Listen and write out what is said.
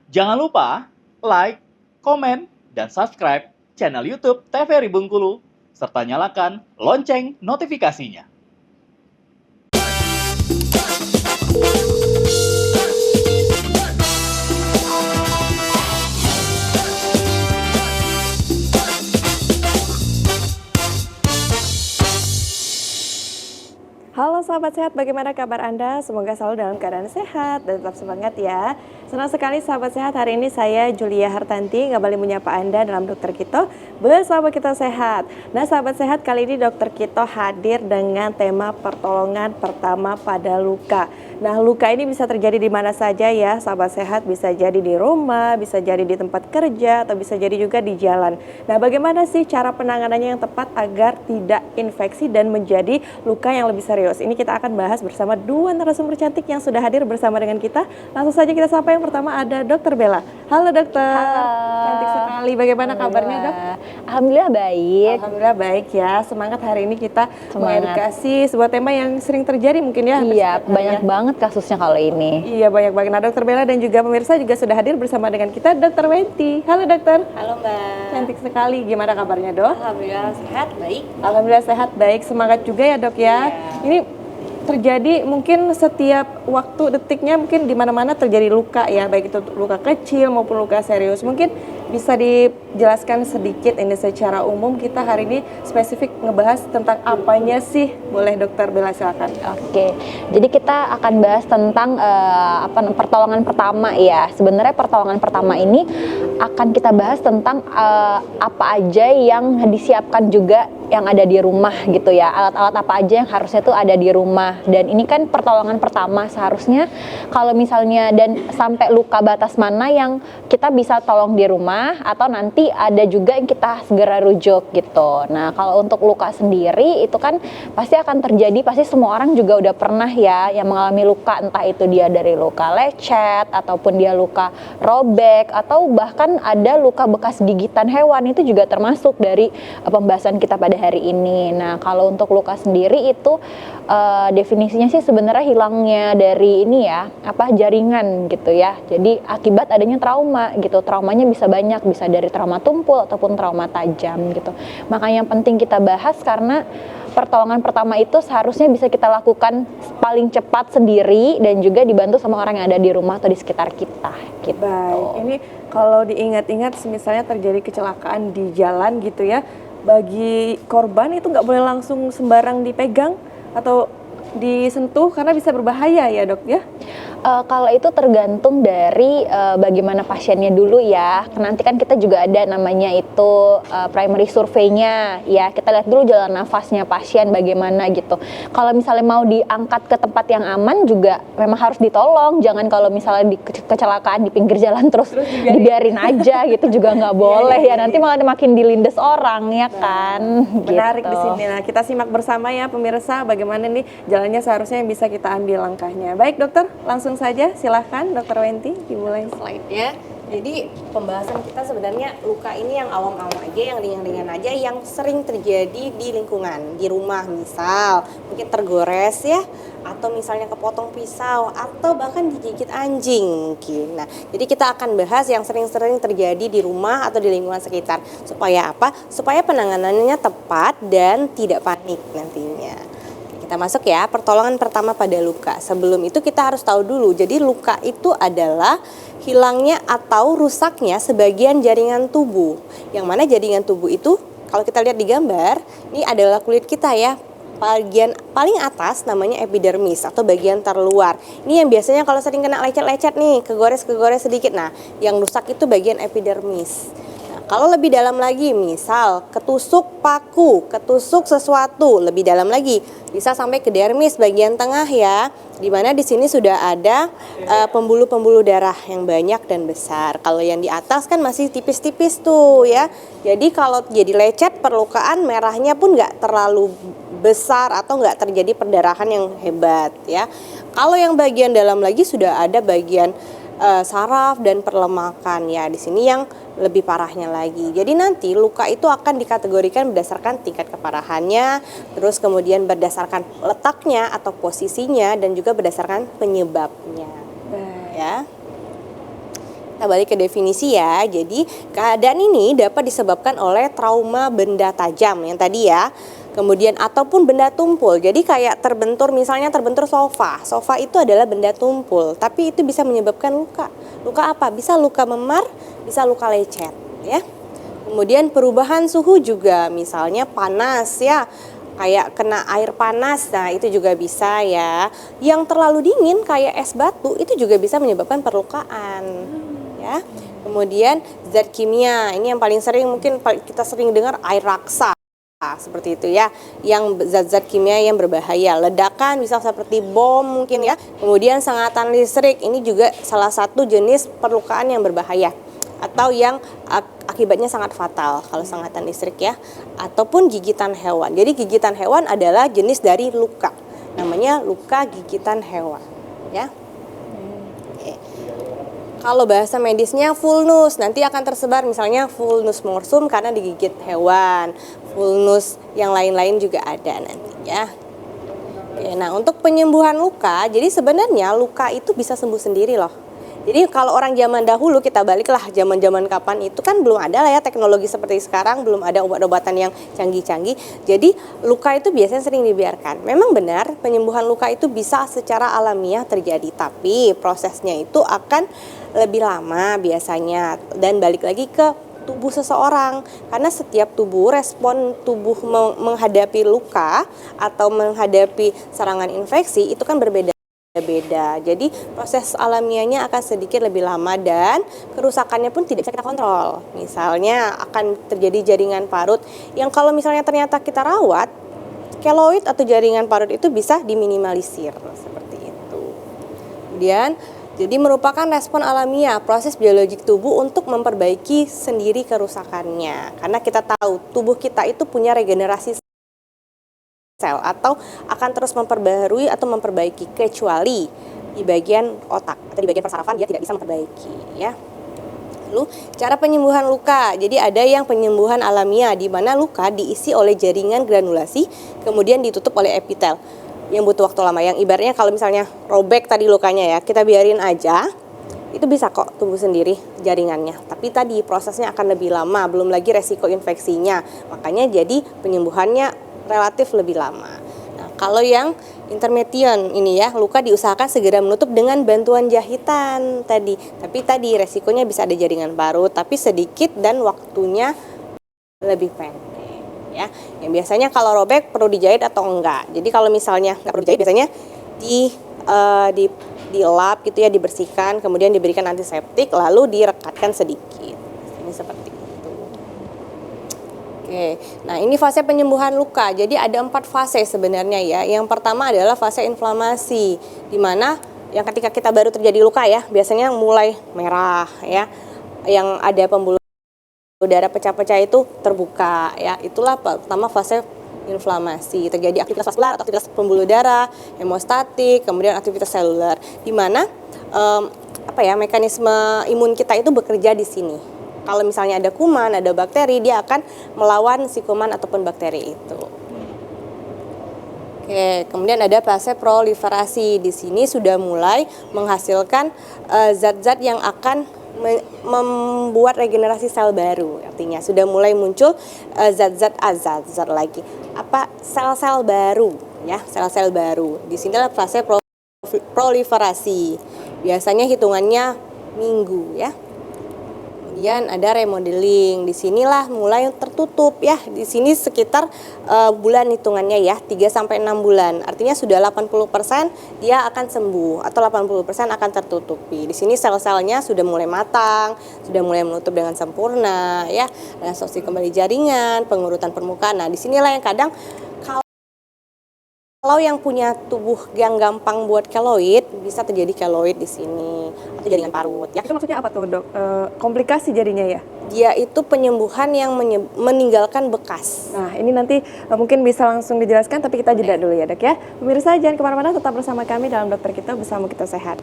Jangan lupa like, komen, dan subscribe channel YouTube TVRI Bengkulu, serta nyalakan lonceng notifikasinya. Halo sahabat sehat, bagaimana kabar Anda? Semoga selalu dalam keadaan sehat dan tetap semangat ya. Senang sekali sahabat sehat, hari ini saya Julia Hartanti kembali menyapa Anda dalam Dokter Kito bersama Kita Sehat. Nah sahabat sehat, kali ini Dokter Kito hadir dengan tema pertolongan pertama pada luka. Nah luka ini bisa terjadi di mana saja ya sahabat sehat, bisa jadi di rumah, bisa jadi di tempat kerja, atau bisa jadi juga di jalan. Nah bagaimana sih cara penanganannya yang tepat agar tidak infeksi dan menjadi luka yang lebih serius? Ini kita akan bahas bersama dua narasumber cantik yang sudah hadir bersama dengan kita. Langsung saja kita sapa yang pertama, ada Dokter Bella. Halo dokter. Halo. Cantik sekali. Bagaimana kabarnya dok? Alhamdulillah baik. Alhamdulillah baik ya. Semangat hari ini kita Semangat. mengedukasi sebuah tema yang sering terjadi mungkin ya. Iya, banyak banget kasusnya kali ini. Iya banyak banget. Nah Dokter Bella dan juga pemirsa juga sudah hadir bersama dengan kita Dokter Wenti. Halo dokter. Halo Mbak. Cantik sekali. Gimana kabarnya dok? Alhamdulillah sehat, baik. Alhamdulillah sehat, baik. Semangat juga ya dok ya. Ini terjadi mungkin setiap waktu detiknya, mungkin di mana-mana terjadi luka ya, baik itu luka kecil maupun luka serius. Mungkin bisa dijelaskan sedikit ini secara umum, kita hari ini spesifik ngebahas tentang apanya sih? Boleh Dokter Bella silakan. Oke, jadi kita akan bahas tentang pertolongan pertama ya. Sebenarnya pertolongan pertama ini akan kita bahas tentang apa aja yang disiapkan juga yang ada di rumah gitu ya, alat-alat apa aja yang harusnya tuh ada di rumah. Dan ini kan pertolongan pertama, seharusnya kalau misalnya dan sampai luka batas mana yang kita bisa tolong di rumah, atau nanti ada juga yang kita segera rujuk gitu. Nah kalau untuk luka sendiri itu kan pasti akan terjadi, pasti semua orang juga udah pernah ya yang mengalami luka, entah itu dia dari luka lecet ataupun dia luka robek, atau bahkan ada luka bekas gigitan hewan, itu juga termasuk dari pembahasan kita pada hari ini. Nah kalau untuk luka sendiri itu definisinya sih sebenarnya hilangnya dari ini ya, jaringan gitu ya. Jadi akibat adanya trauma gitu. Traumanya bisa banyak, bisa dari trauma tumpul ataupun trauma tajam gitu. Makanya yang penting kita bahas karena pertolongan pertama itu seharusnya bisa kita lakukan paling cepat sendiri dan juga dibantu sama orang yang ada di rumah atau di sekitar kita gitu. Baik, ini kalau diingat-ingat misalnya terjadi kecelakaan di jalan gitu ya, bagi korban itu nggak boleh langsung sembarang dipegang atau disentuh karena bisa berbahaya ya dok ya? Kalau itu tergantung dari bagaimana pasiennya dulu ya. Nanti kan kita juga ada namanya itu primary survey-nya ya. Kita lihat dulu jalan nafasnya pasien bagaimana gitu. Kalau misalnya mau diangkat ke tempat yang aman juga memang harus ditolong. Jangan kalau misalnya kecelakaan di pinggir jalan terus dibiarin aja gitu juga nggak boleh ya. Nanti malah makin dilindes orang ya kan. Menarik gitu. di sini. Nah, kita simak bersama ya pemirsa bagaimana nih jalannya seharusnya yang bisa kita ambil langkahnya. Baik dokter, langsung saja silahkan Dokter Wenti dimulai Slide-nya. Jadi pembahasan kita sebenarnya luka ini yang awam-awam aja, yang ringan-ringan aja, yang sering terjadi di lingkungan, di rumah misal, mungkin tergores ya, atau misalnya kepotong pisau, atau bahkan digigit anjing mungkin. Nah, jadi kita akan bahas yang sering-sering terjadi di rumah atau di lingkungan sekitar. Supaya apa? Supaya penanganannya tepat dan tidak panik nantinya. Kita masuk ya, pertolongan pertama pada luka. Sebelum itu kita harus tahu dulu, jadi luka itu adalah hilangnya atau rusaknya sebagian jaringan tubuh. Yang mana jaringan tubuh itu, kalau kita lihat di gambar, ini adalah kulit kita ya. Bagian paling atas namanya epidermis atau bagian terluar. Ini yang biasanya kalau sering kena lecet-lecet nih, kegores-kegores sedikit. Nah, yang rusak itu bagian epidermis. Kalau lebih dalam lagi, misal ketusuk paku, ketusuk sesuatu, lebih dalam lagi bisa sampai ke dermis bagian tengah ya, dimana di sini sudah ada pembuluh-pembuluh darah yang banyak dan besar. Kalau yang di atas kan masih tipis-tipis tuh ya. Jadi kalau jadi lecet, perlukaan merahnya pun nggak terlalu besar atau nggak terjadi perdarahan yang hebat ya. Kalau yang bagian dalam lagi sudah ada bagian saraf dan perlemakan ya, di sini yang lebih parahnya lagi. Jadi nanti luka itu akan dikategorikan berdasarkan tingkat keparahannya, terus kemudian berdasarkan letaknya atau posisinya, dan juga berdasarkan penyebabnya. Ya. Kita balik ke definisi ya. Jadi keadaan ini dapat disebabkan oleh trauma benda tajam yang tadi ya. Kemudian ataupun benda tumpul. Jadi kayak terbentur, misalnya terbentur sofa. Sofa itu adalah benda tumpul, tapi itu bisa menyebabkan luka. Luka apa? Bisa luka memar, bisa luka lecet ya. Kemudian perubahan suhu juga, misalnya panas ya. Kayak kena air panas, nah itu juga bisa ya. Yang terlalu dingin kayak es batu itu juga bisa menyebabkan perlukaan ya. Kemudian zat kimia, ini yang paling sering mungkin kita sering dengar air raksa seperti itu ya, yang zat-zat kimia yang berbahaya. Ledakan bisa seperti bom mungkin ya. Kemudian sengatan listrik, ini juga salah satu jenis perlukaan yang berbahaya atau yang akibatnya sangat fatal kalau sengatan listrik ya, ataupun gigitan hewan. Jadi gigitan hewan adalah jenis dari luka, namanya luka gigitan hewan ya. Oke. Kalau bahasa medisnya vulnus, nanti akan tersebar misalnya vulnus morsum karena digigit hewan, vulnus yang lain-lain juga ada nanti ya. Oke, nah untuk penyembuhan luka, jadi sebenarnya luka itu bisa sembuh sendiri loh. Jadi kalau orang zaman dahulu, kita baliklah zaman-zaman kapan itu kan belum ada lah ya teknologi seperti sekarang, belum ada obat-obatan yang canggih-canggih. Jadi luka itu biasanya sering dibiarkan. Memang benar penyembuhan luka itu bisa secara alamiah terjadi, tapi prosesnya itu akan lebih lama biasanya dan balik lagi ke tubuh seseorang, karena setiap tubuh respon tubuh menghadapi luka atau menghadapi serangan infeksi itu kan berbeda. Jadi proses alamiahnya akan sedikit lebih lama dan kerusakannya pun tidak bisa kita kontrol. Misalnya akan terjadi jaringan parut yang kalau misalnya ternyata kita rawat, keloid atau jaringan parut itu bisa diminimalisir seperti itu. Kemudian jadi merupakan respon alamiah proses biologik tubuh untuk memperbaiki sendiri kerusakannya. Karena kita tahu tubuh kita itu punya regenerasi sel atau akan terus memperbaharui atau memperbaiki, kecuali di bagian otak atau di bagian persarafan dia tidak bisa memperbaiki ya. Lalu cara penyembuhan luka, jadi ada yang penyembuhan alamiah di mana luka diisi oleh jaringan granulasi kemudian ditutup oleh epitel yang butuh waktu lama, yang ibaratnya kalau misalnya robek tadi lukanya ya, kita biarin aja itu bisa kok tumbuh sendiri jaringannya, tapi tadi prosesnya akan lebih lama, belum lagi resiko infeksinya, makanya jadi penyembuhannya relatif lebih lama. Nah, kalau yang intermetion ini ya, luka diusahakan segera menutup dengan bantuan jahitan tadi. Tapi tadi resikonya bisa ada jaringan parut, tapi sedikit dan waktunya lebih pendek ya. Yang biasanya kalau robek perlu dijahit atau enggak. Jadi kalau misalnya nggak perlu dijahit biasanya dilap gitu ya, dibersihkan, kemudian diberikan antiseptik, lalu direkatkan sedikit. Ini seperti Oke, nah ini fase penyembuhan luka. Jadi ada 4 fase sebenarnya ya. Yang pertama adalah fase inflamasi, di mana yang ketika kita baru terjadi luka ya, biasanya mulai merah ya. Yang ada pembuluh darah pecah-pecah itu terbuka ya. Itulah pertama fase inflamasi. Terjadi aktivitas vaskular atau aktivitas pembuluh darah, hemostatik, kemudian aktivitas seluler, di mana mekanisme imun kita itu bekerja di sini. Kalau misalnya ada kuman, ada bakteri, dia akan melawan si kuman ataupun bakteri itu. Oke, kemudian ada fase proliferasi. Di sini sudah mulai menghasilkan zat-zat yang akan membuat regenerasi sel baru. Artinya sudah mulai muncul zat-zat zat lagi. Sel-sel baru ya, sel-sel baru. Di sinilah fase proliferasi. Biasanya hitungannya minggu ya. Kemudian ada remodeling, disinilah mulai tertutup ya, di sini sekitar bulan hitungannya ya, 3-6 bulan, artinya sudah 80% dia akan sembuh atau 80% akan tertutupi. Di sini sel-selnya sudah mulai matang, sudah mulai menutup dengan sempurna ya, resorpsi kembali jaringan, pengurutan permukaan. Nah disinilah yang kadang kalau yang punya tubuh yang gampang buat keloid, bisa terjadi keloid di sini atau jaringan parut ya. Itu maksudnya apa tuh dok? Komplikasi jadinya ya? Dia itu penyembuhan yang meninggalkan bekas. Nah ini nanti mungkin bisa langsung dijelaskan, tapi kita jeda dulu ya dok ya. Pemirsa jangan kemana-mana, tetap bersama kami dalam Dokter Kita Bersama Kita Sehat.